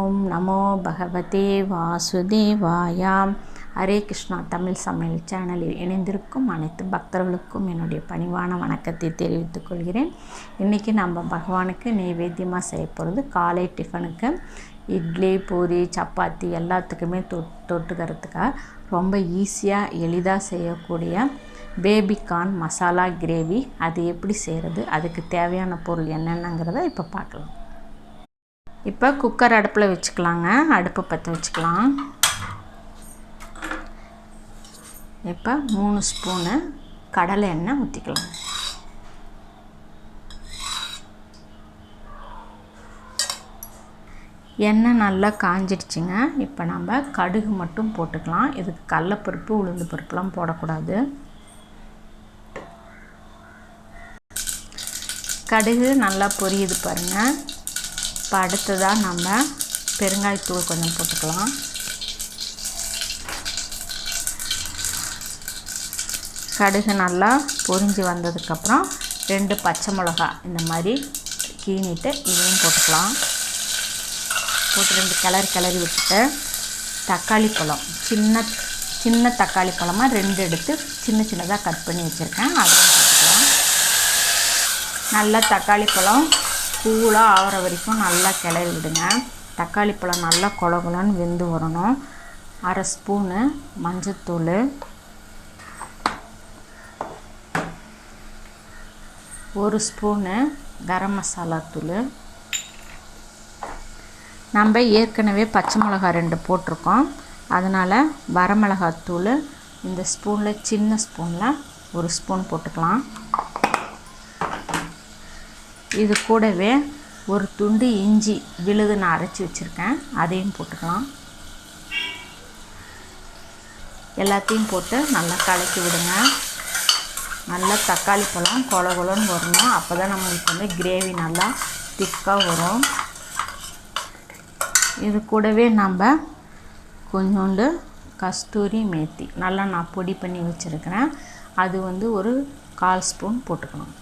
ஓம் நமோ பகவதே வாசுதேவாய. ஹரே கிருஷ்ணா தமிழ் சமையல் சேனலில் இணைந்திருக்கும் அனைத்து பக்தர்களுக்கும் என்னுடைய பணிவான வணக்கத்தை தெரிவித்துக் கொள்கிறேன். இன்றைக்கி நம்ம பகவானுக்கு நெய்வேத்தியமாக செய்ய போகிறது காலை டிஃபனுக்கு இட்லி, பூரி, சப்பாத்தி எல்லாத்துக்குமே தொட்டுக்கிறதுக்காக ரொம்ப ஈஸியாக எளிதாக செய்யக்கூடிய பேபிகார்ன் மசாலா கிரேவி. அது எப்படி செய்கிறது, அதுக்கு தேவையான பொருள் என்னென்னங்கிறத இப்போ பார்க்கலாம். இப்போ குக்கர் அடுப்பில் வச்சுக்கலாங்க. அடுப்பை பற்ற வச்சுக்கலாம். இப்போ 3 ஸ்பூனு கடலை எண்ணெய் ஊற்றிக்கலாம். எண்ணெய் நல்லா காஞ்சிடுச்சுங்க. இப்போ நம்ம கடுகு மட்டும் போட்டுக்கலாம். இதுக்கு கடலைப்பருப்பு, உளுந்து பருப்புலாம் போடக்கூடாது. கடுகு நல்லா பொரியுது பாருங்கள். இப்போ அடுத்ததாக நம்ம பெருங்காயத்தூள் கொஞ்சம் போட்டுக்கலாம். கடுகு நல்லா பொரிஞ்சு வந்ததுக்கப்புறம் 2 பச்சை மிளகா இந்த மாதிரி கீனிட்டு இதையும் போட்டுக்கலாம். போட்டு 2 கிளறி விட்டுட்டு தக்காளி பழம் சின்ன தக்காளி பழமாக 2 எடுத்து சின்னதாக கட் பண்ணி வச்சுருக்கேன், அதையும் போட்டுக்கலாம். நல்லா தக்காளி பழம் கூலாக ஆகிற வரைக்கும் நல்லா கிளறி விடுங்க. தக்காளி பழம் நல்லா கொலன்னு வெந்து வரணும். 1/2 ஸ்பூனு மஞ்சத்தூள், 1 ஸ்பூனு கரம் மசாலா தூள். நம்ம ஏற்கனவே பச்சை மிளகா 2 போட்டிருக்கோம், அதனால் வரமிளகாத்தூள் இந்த ஸ்பூனில் சின்ன ஸ்பூனில் 1 ஸ்பூன் போட்டுக்கலாம். இது கூடவே ஒரு துண்டு இஞ்சி விழுது நான் அரைச்சி வச்சுருக்கேன், அதையும் போட்டுக்கலாம். எல்லாத்தையும் போட்டு நல்லா கலக்கி விடுங்க. நல்லா தக்காளி பழம் கொலன்னு வரணும். அப்போ தான் நம்மளுக்கு வந்து கிரேவி நல்லா திக்காக வரும். இது கூடவே நம்ம கொஞ்சோண்டு கஸ்தூரி மேத்தி நல்லா நான் பொடி பண்ணி வச்சுருக்கிறேன், அது வந்து ஒரு 1/4 ஸ்பூன் போட்டுக்கணும்.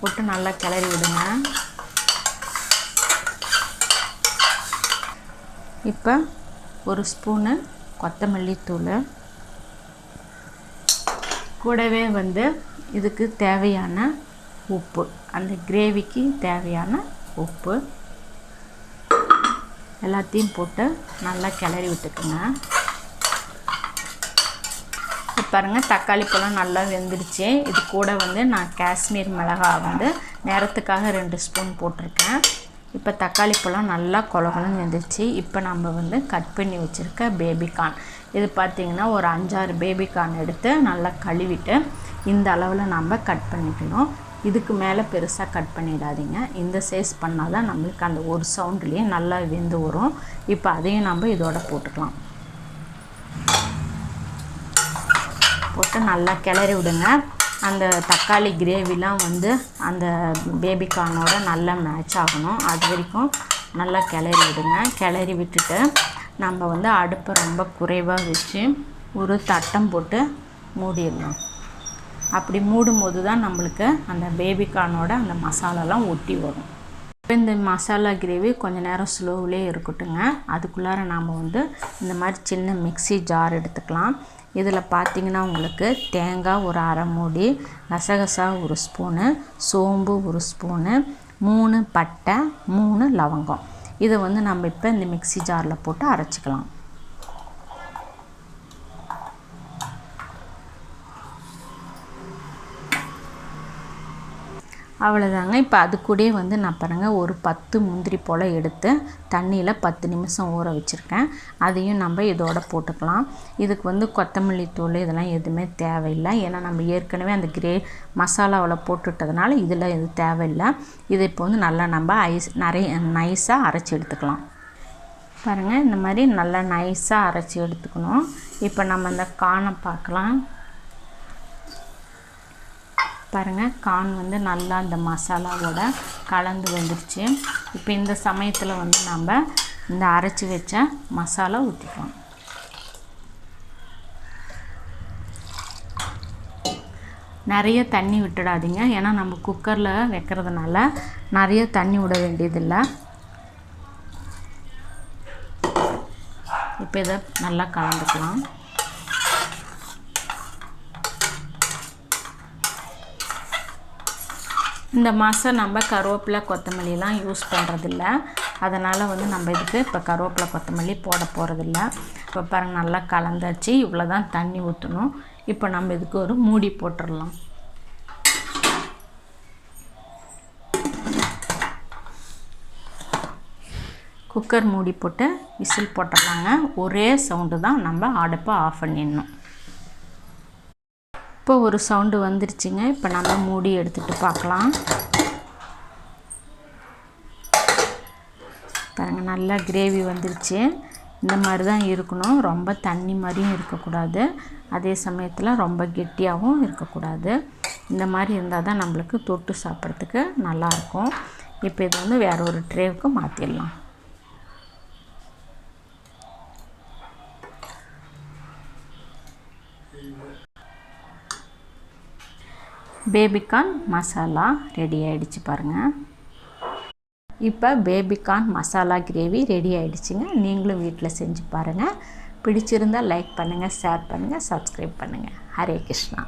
போட்டு நல்லா கிளறி விடுங்க. இப்போ 1 ஸ்பூனு கொத்தமல்லி தூள், கூடவே வந்து இதுக்கு தேவையான உப்பு, அந்த கிரேவிக்கு தேவையான உப்பு எல்லாத்தையும் போட்டு நல்லா கிளறி விட்டுக்குங்க. பாருங்கள் தக்காளி பழம் நல்லா வெந்துடுச்சு. இது கூட வந்து நான் காஷ்மீர் மிளகாய் வந்து நேரத்துக்காக 2 ஸ்பூன் போட்டிருக்கேன். இப்போ தக்காளி பழம் நல்லா கொலன்னு வெந்துடுச்சு. இப்போ நம்ம வந்து கட் பண்ணி வச்சுருக்க பேபிகார்ன், இது பார்த்திங்கன்னா ஒரு 5-6 பேபிகார்ன் எடுத்து நல்லா கழுவிட்டு இந்த அளவில் நம்ம கட் பண்ணிக்கணும். இதுக்கு மேலே பெருசாக கட் பண்ணிடாதீங்க. இந்த சைஸ் பண்ணால் தான் நம்மளுக்கு அந்த ஒரு சவுண்ட்லேயே நல்லா வெந்து வரும். இப்போ அதையும் நம்ம இதோட போட்டுக்கலாம். போட்டு நல்லா கிளறி விடுங்க. அந்த தக்காளி கிரேவிலாம் வந்து அந்த பேபிகார்னோட நல்லா மேட்ச் ஆகணும். அது வரைக்கும் நல்லா கிளறி விடுங்க. கிளறி விட்டுட்டு நம்ம வந்து அடுப்பை ரொம்ப குறைவாக வச்சு ஒரு தட்டம் போட்டு மூடிடணும். அப்படி மூடும்போது தான் நம்மளுக்கு அந்த பேபிகார்னோட அந்த மசாலாலாம் ஒட்டி வரும். இந்த மசாலா கிரேவி கொஞ்சம் நேரம் ஸ்லோவிலே இருக்கட்டுங்க. அதுக்குள்ளார நாம் வந்து இந்த மாதிரி சின்ன மிக்ஸி ஜார் எடுத்துக்கலாம். இதில் பார்த்திங்கன்னா உங்களுக்கு தேங்காய் ஒரு 1/2 மூடி, கசகசா 1 ஸ்பூனு, சோம்பு 1 ஸ்பூனு, 3 பட்டை, 3 லவங்கம். இதை வந்து நம்ம இப்போ இந்த மிக்ஸி ஜாரில் போட்டு அரைச்சிக்கலாம். அவ்வளோதாங்க. இப்போ அது கூட வந்து நான் பாருங்கள் ஒரு 10 முந்திரி போல் எடுத்து தண்ணியில் 10 நிமிஷம் ஊற வச்சுருக்கேன், அதையும் நம்ம இதோட போட்டுக்கலாம். இதுக்கு வந்து கொத்தமல்லி தூள் இதெல்லாம் எதுவுமே தேவையில்லை, ஏன்னா நம்ம ஏற்கனவே அந்த மசாலாவில் போட்டுட்டதுனால இதில் எதுவும் தேவையில்லை. இதை இப்போ வந்து நல்லா நம்ம நைஸாக அரைச்சி எடுத்துக்கலாம். பாருங்கள் இந்த மாதிரி நல்லா நைஸாக அரைச்சி எடுத்துக்கணும். இப்போ நம்ம இந்த கார்னை பார்க்கலாம். பாருங்கள் கார்ன் வந்து நல்லா இந்த மசாலாவோட கலந்து வந்துடுச்சு. இப்போ இந்த சமயத்தில் வந்து நம்ம இந்த அரைச்சி வச்ச மசாலா ஊற்றிக்கலாம். நிறைய தண்ணி விட்டுடாதீங்க, ஏன்னா நம்ம குக்கரில் வைக்கிறதுனால நிறைய தண்ணி விட வேண்டியதில்லை. இப்போ இதை நல்லா கலந்துக்கலாம். இந்த மாதம் நம்ம கருவேப்பிலை கொத்தமல்லிலாம் யூஸ் பண்ணுறதில்ல. அதனால் வந்து நம்ம இதுக்கு இப்போ கருவேப்பிலை கொத்தமல்லி போட போகிறதில்ல. இப்போ பாருங்கள் நல்லா கலந்தாச்சு. இவ்வளோ தான் தண்ணி ஊற்றணும். இப்போ நம்ம இதுக்கு ஒரு மூடி போட்டுடலாம். குக்கர் மூடி போட்டு விசில் போட்டுடலாங்க. ஒரே சவுண்டு தான், நம்ம அடுப்பை ஆஃப் பண்ணிடணும். இப்போ ஒரு சவுண்டு வந்துருச்சுங்க. இப்போ நம்ம மூடி எடுத்துகிட்டு பார்க்கலாம். பாருங்கள் நல்லா கிரேவி வந்துருச்சு. இந்த மாதிரி தான் இருக்கணும். ரொம்ப தண்ணி மாதிரியும் இருக்கக்கூடாது, அதே சமயத்தில் ரொம்ப கெட்டியாகவும் இருக்கக்கூடாது. இந்த மாதிரி இருந்தால் தான் நம்மளுக்கு தொட்டு சாப்பிட்றதுக்கு நல்லாயிருக்கும். இப்போ இது வந்து வேறு ஒரு ட்ரேவுக்கு மாற்றிடலாம். பேபிகார்ன் மசாலா ரெடி ஆகிடுச்சு பாருங்கள். இப்போ பேபிகார்ன் மசாலா கிரேவி ரெடி ஆகிடுச்சிங்க. நீங்களும் வீட்டில் செஞ்சு பாருங்கள். பிடிச்சிருந்தால் லைக் பண்ணுங்கள், ஷேர் பண்ணுங்கள், சப்ஸ்கிரைப் பண்ணுங்கள். ஹரே கிருஷ்ணா.